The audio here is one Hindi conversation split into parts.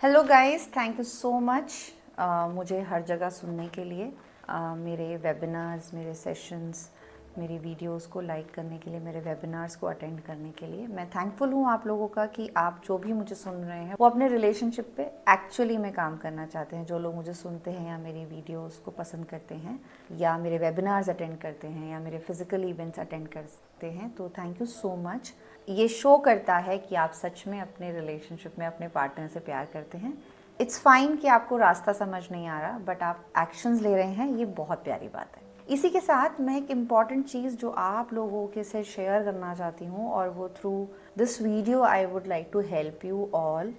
Hello guys, thank you so much मुझे हर जगह सुनने के लिए। मेरे वेबिनार्स, मेरे सेशंस, मेरी वीडियोस को लाइक करने के लिए, मेरे वेबिनार्स को अटेंड करने के लिए मैं थैंकफुल हूँ आप लोगों का कि आप जो भी मुझे सुन रहे हैं वो अपने रिलेशनशिप पे एक्चुअली में काम करना चाहते हैं। जो लोग मुझे सुनते हैं या मेरी वीडियोस को पसंद करते हैं या मेरे वेबिनार्स अटेंड करते हैं या मेरे फिजिकल इवेंट्स अटेंड करते हैं, तो थैंक यू सो मच। ये शो करता है कि आप सच में अपने रिलेशनशिप में अपने पार्टनर से प्यार करते हैं। इट्स फाइन कि आपको रास्ता समझ नहीं आ रहा, बट आप एक्शंस ले रहे हैं, ये बहुत प्यारी बात है। इसी के साथ मैं एक इम्पॉर्टेंट चीज़ जो आप लोगों के से शेयर करना चाहती हूँ, और वो through this video I would like to help you all,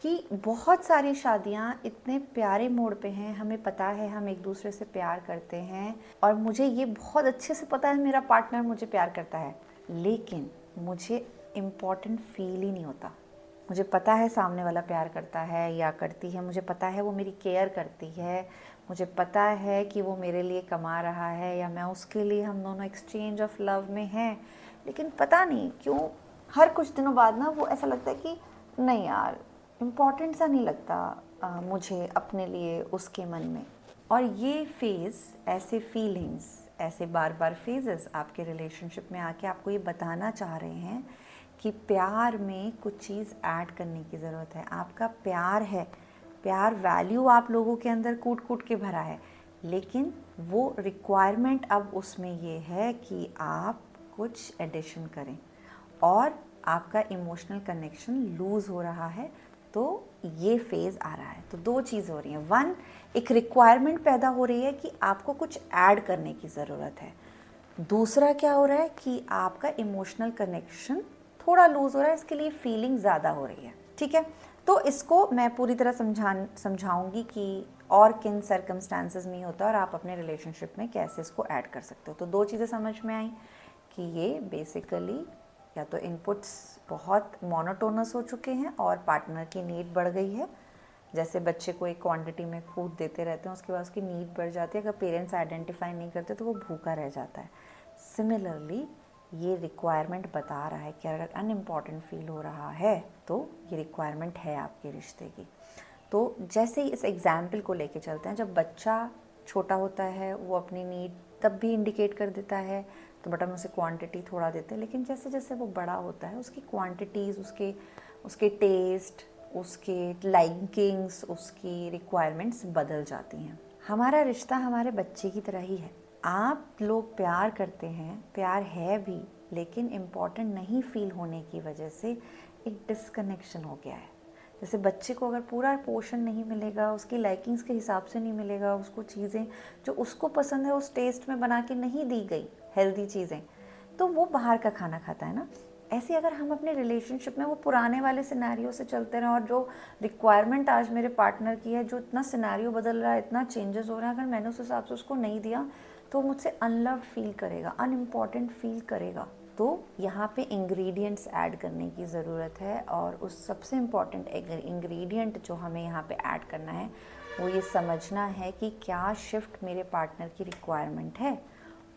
कि बहुत सारी शादियाँ इतने प्यारे मोड़ पे हैं। हमें पता है हम एक दूसरे से प्यार करते हैं, और मुझे ये बहुत अच्छे से पता है मेरा पार्टनर मुझे प्यार करता है, लेकिन मुझे इम्पॉर्टेंट फील ही नहीं होता। मुझे पता है सामने वाला प्यार करता है या करती है, मुझे पता है वो मेरी केयर करती है, मुझे पता है कि वो मेरे लिए कमा रहा है या मैं उसके लिए, हम दोनों एक्सचेंज ऑफ लव में हैं, लेकिन पता नहीं क्यों हर कुछ दिनों बाद ना वो ऐसा लगता है कि नहीं यार, इम्पॉर्टेंट सा नहीं लगता मुझे अपने लिए उसके मन में। और ये फेज़, ऐसे फीलिंग्स, ऐसे बार बार फेजेस आपके रिलेशनशिप में आके आपको ये बताना चाह रहे हैं कि प्यार में कुछ चीज़ ऐड करने की ज़रूरत है। आपका प्यार है, प्यार वैल्यू आप लोगों के अंदर कूट कूट के भरा है, लेकिन वो रिक्वायरमेंट अब उसमें ये है कि आप कुछ एडिशन करें, और आपका इमोशनल कनेक्शन लूज़ हो रहा है। तो ये फेज़ आ रहा है, तो दो चीज़ हो रही हैं। वन, एक रिक्वायरमेंट पैदा हो रही है कि आपको कुछ ऐड करने की ज़रूरत है। दूसरा क्या हो रहा है कि आपका इमोशनल कनेक्शन थोड़ा लूज़ हो रहा है, इसके लिए फीलिंग ज़्यादा हो रही है। ठीक है, तो इसको मैं पूरी तरह समझाऊंगी कि और किन सर्कमस्टांसेस में होता है और आप अपने रिलेशनशिप में कैसे इसको ऐड कर सकते हो। तो दो चीज़ें समझ में आई कि ये बेसिकली या तो इनपुट्स बहुत मोनोटोनस हो चुके हैं और पार्टनर की नीड बढ़ गई है। जैसे बच्चे को एक क्वांटिटी में फूड देते रहते हैं, उसके बाद उसकी नीड बढ़ जाती है। अगर पेरेंट्स आइडेंटिफाई नहीं करते तो वो भूखा रह जाता है। सिमिलरली ये रिक्वायरमेंट बता रहा है कि अगर अनइम्पॉर्टेंट फील हो रहा है तो ये रिक्वायरमेंट है आपके रिश्ते की। तो जैसे इस एग्जाम्पल को लेके चलते हैं, जब बच्चा छोटा होता है वो अपनी नीड तब भी इंडिकेट कर देता है, तो बट हम उसे क्वांटिटी थोड़ा देते हैं, लेकिन जैसे जैसे वो बड़ा होता है उसकी क्वांटिटीज़, उसके टेस्ट, उसके लाइकिंग्स, उसकी रिक्वायरमेंट्स बदल जाती हैं। हमारा रिश्ता हमारे बच्चे की तरह ही है। आप लोग प्यार करते हैं, प्यार है भी, लेकिन इम्पॉर्टेंट नहीं फील होने की वजह से एक डिस्कनेक्शन हो गया है। जैसे बच्चे को अगर पूरा पोर्शन नहीं मिलेगा, उसकी लाइकिंग्स के हिसाब से नहीं मिलेगा, उसको चीज़ें जो उसको पसंद है उस टेस्ट में बना के नहीं दी गई हेल्दी चीज़ें, तो वो बाहर का खाना खाता है ना। ऐसे अगर हम अपने रिलेशनशिप में वो पुराने वाले सिनेरियो से चलते रहें, और जो रिक्वायरमेंट आज मेरे पार्टनर की है, जो इतना सिनेरियो बदल रहा है, इतना चेंजेस हो रहा है, अगर मैंने उस हिसाब से उसको नहीं दिया तो मुझसे अनलव्ड फील करेगा, अनइम्पॉर्टेंट फील करेगा। तो यहाँ पे इंग्रेडिएंट्स ऐड करने की ज़रूरत है, और उस सबसे इम्पॉर्टेंट इंग्रेडिएंट जो हमें यहाँ पे ऐड करना है वो ये समझना है कि क्या शिफ्ट मेरे पार्टनर की रिक्वायरमेंट है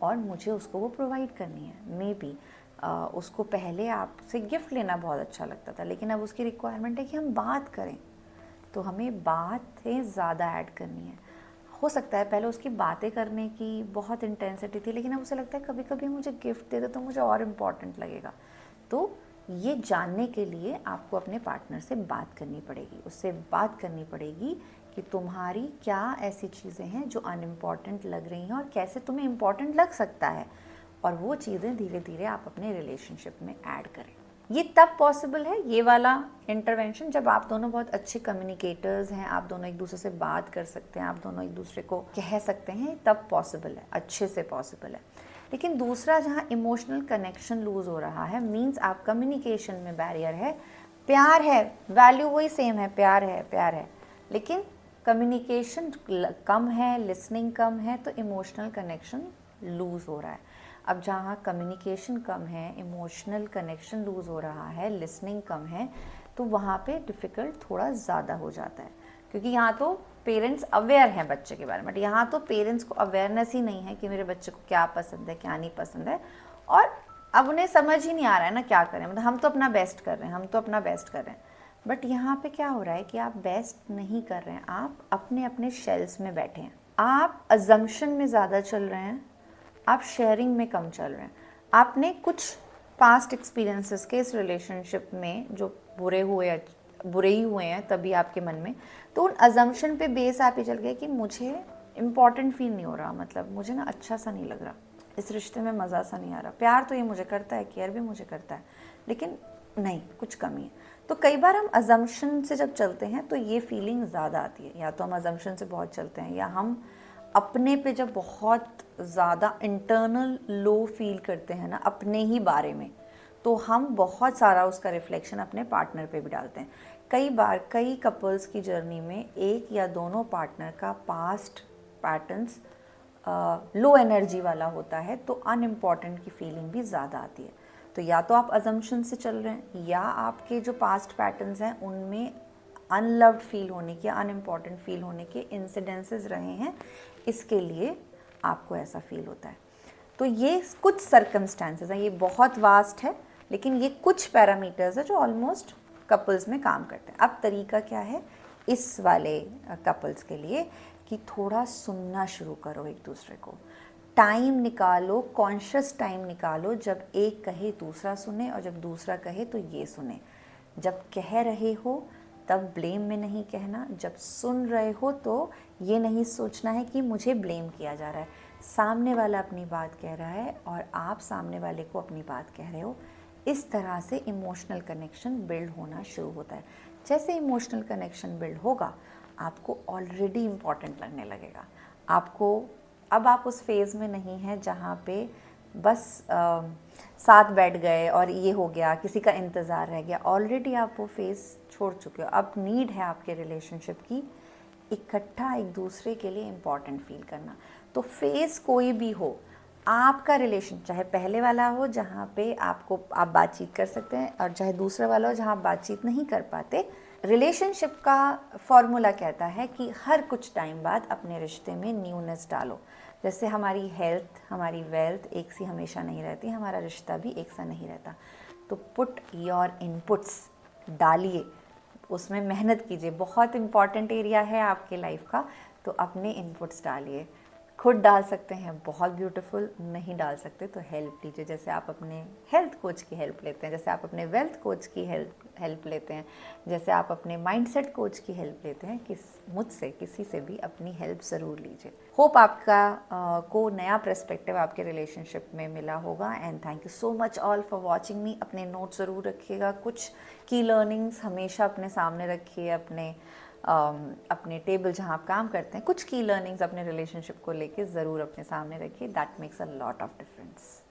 और मुझे उसको वो प्रोवाइड करनी है। मे बी उसको पहले आपसे गिफ्ट लेना बहुत अच्छा लगता था, लेकिन अब उसकी रिक्वायरमेंट है कि हम बात करें, तो हमें बातें ज़्यादा ऐड करनी है। हो सकता है पहले उसकी बातें करने की बहुत इंटेंसिटी थी, लेकिन अब उसे लगता है कभी कभी मुझे गिफ्ट दे दो तो मुझे और इम्पॉर्टेंट लगेगा। तो ये जानने के लिए आपको अपने पार्टनर से बात करनी पड़ेगी, उससे बात करनी पड़ेगी कि तुम्हारी क्या ऐसी चीज़ें हैं जो अनइम्पॉर्टेंट लग रही हैं और कैसे तुम्हें इम्पॉर्टेंट लग सकता है, और वो चीज़ें धीरे धीरे आप अपने रिलेशनशिप में ऐड करें। ये तब पॉसिबल है, ये वाला इंटरवेंशन, जब आप दोनों बहुत अच्छे कम्युनिकेटर्स हैं, आप दोनों एक दूसरे से बात कर सकते हैं, आप दोनों एक दूसरे को कह सकते हैं, तब पॉसिबल है, अच्छे से पॉसिबल है। लेकिन दूसरा, जहाँ इमोशनल कनेक्शन लूज़ हो रहा है, मीन्स आप कम्युनिकेशन में बैरियर है। प्यार है, वैल्यू वही सेम है, प्यार है, लेकिन कम्युनिकेशन कम है, लिसनिंग कम है, तो इमोशनल कनेक्शन लूज़ हो रहा है। अब जहाँ कम्युनिकेशन कम है, इमोशनल कनेक्शन लूज़ हो रहा है, लिसनिंग कम है, तो वहाँ पे डिफ़िकल्ट थोड़ा ज़्यादा हो जाता है, क्योंकि यहाँ तो पेरेंट्स अवेयर हैं बच्चे के बारे में, बट यहाँ तो पेरेंट्स को अवेयरनेस ही नहीं है कि मेरे बच्चे को क्या पसंद है, क्या नहीं पसंद है, और अब उन्हें समझ ही नहीं आ रहा है ना क्या करें। मतलब हम तो अपना बेस्ट कर रहे हैं, बट यहाँ पे क्या हो रहा है कि आप बेस्ट नहीं कर रहे हैं, आप अपने अपने शेल्स में बैठे हैं, आप अजम्पशन में ज़्यादा चल रहे हैं, आप शेयरिंग में कम चल रहे हैं। आपने कुछ पास्ट एक्सपीरियंसेस के इस रिलेशनशिप में जो बुरे ही हुए हैं तभी आपके मन में, तो उन अजम्पशन पे बेस आप ही चल गए कि मुझे इम्पॉर्टेंट फील नहीं हो रहा, मतलब मुझे ना अच्छा सा नहीं लग रहा, इस रिश्ते में मज़ा सा नहीं आ रहा, प्यार तो ये मुझे करता है, केयर भी मुझे करता है, लेकिन नहीं, कुछ कमी है। तो कई बार हम अजम्पशन से जब चलते हैं तो ये फीलिंग ज़्यादा आती है, या तो हम अजम्पशन से बहुत चलते हैं, या हम अपने पे जब बहुत ज़्यादा इंटरनल लो फील करते हैं ना अपने ही बारे में, तो हम बहुत सारा उसका रिफ्लेक्शन अपने पार्टनर पे भी डालते हैं। कई बार कई कपल्स की जर्नी में एक या दोनों पार्टनर का पास्ट पैटर्न्स लो एनर्जी वाला होता है, तो अनइम्पॉर्टेंट की फीलिंग भी ज़्यादा आती है। तो या तो आप अजम्पशन से चल रहे हैं, या आपके जो पास्ट पैटर्न्स हैं उनमें अनलव्ड फील होने के, अनइम्पॉर्टेंट फील होने के इंसिडेंसेस रहे हैं, इसके लिए आपको ऐसा फील होता है। तो ये कुछ सर्कमस्टांसेस हैं, ये बहुत वास्ट है, लेकिन ये कुछ पैरामीटर्स है जो ऑलमोस्ट कपल्स में काम करते हैं। अब तरीका क्या है इस वाले कपल्स के लिए, कि थोड़ा सुनना शुरू करो एक दूसरे को, टाइम निकालो, कॉन्शियस टाइम निकालो, जब एक कहे दूसरा सुने, और जब दूसरा कहे तो ये सुने। जब कह रहे हो तब ब्लेम में नहीं कहना, जब सुन रहे हो तो ये नहीं सोचना है कि मुझे ब्लेम किया जा रहा है, सामने वाला अपनी बात कह रहा है और आप सामने वाले को अपनी बात कह रहे हो। इस तरह से इमोशनल कनेक्शन बिल्ड होना शुरू होता है। जैसे इमोशनल कनेक्शन बिल्ड होगा, आपको ऑलरेडी इम्पॉर्टेंट लगने लगेगा। अब आप उस फेज़ में नहीं हैं जहाँ पे बस साथ बैठ गए और ये हो गया, किसी का इंतज़ार रह गया। ऑलरेडी आप वो फेज़ छोड़ चुके हो। अब नीड है आपके रिलेशनशिप की इकट्ठा एक दूसरे के लिए इम्पॉर्टेंट फील करना। तो फेज़ कोई भी हो, आपका रिलेशन चाहे पहले वाला हो जहाँ पे आप बातचीत कर सकते हैं, और चाहे दूसरा वाला हो जहाँ आप बातचीत नहीं कर पाते, रिलेशनशिप का फॉर्मूला कहता है कि हर कुछ टाइम बाद अपने रिश्ते में न्यूनेस डालो। जैसे हमारी हेल्थ, हमारी वेल्थ एक सी हमेशा नहीं रहती, हमारा रिश्ता भी एक सा नहीं रहता। तो पुट योर इनपुट्स, डालिए, उसमें मेहनत कीजिए। बहुत इम्पॉर्टेंट एरिया है आपके लाइफ का, तो अपने इनपुट्स डालिए। खुद डाल सकते हैं, बहुत ब्यूटीफुल, नहीं डाल सकते तो हेल्प लीजिए। जैसे आप अपने हेल्थ कोच की हेल्प लेते हैं, जैसे आप अपने वेल्थ कोच की हेल्प लेते हैं, जैसे आप अपने माइंडसेट कोच की हेल्प लेते हैं, मुझसे किसी से भी अपनी हेल्प ज़रूर लीजिए। होप आपका को नया पर्सपेक्टिव आपके रिलेशनशिप में मिला होगा। And thank you so much all for watching मी। अपने नोट ज़रूर रखिएगा, कुछ की लर्निंग्स हमेशा अपने सामने रखिए, अपने टेबल जहाँ आप काम करते हैं, कुछ की लर्निंग्स अपने रिलेशनशिप को लेके ज़रूर अपने सामने रखिए। That makes a lot of difference.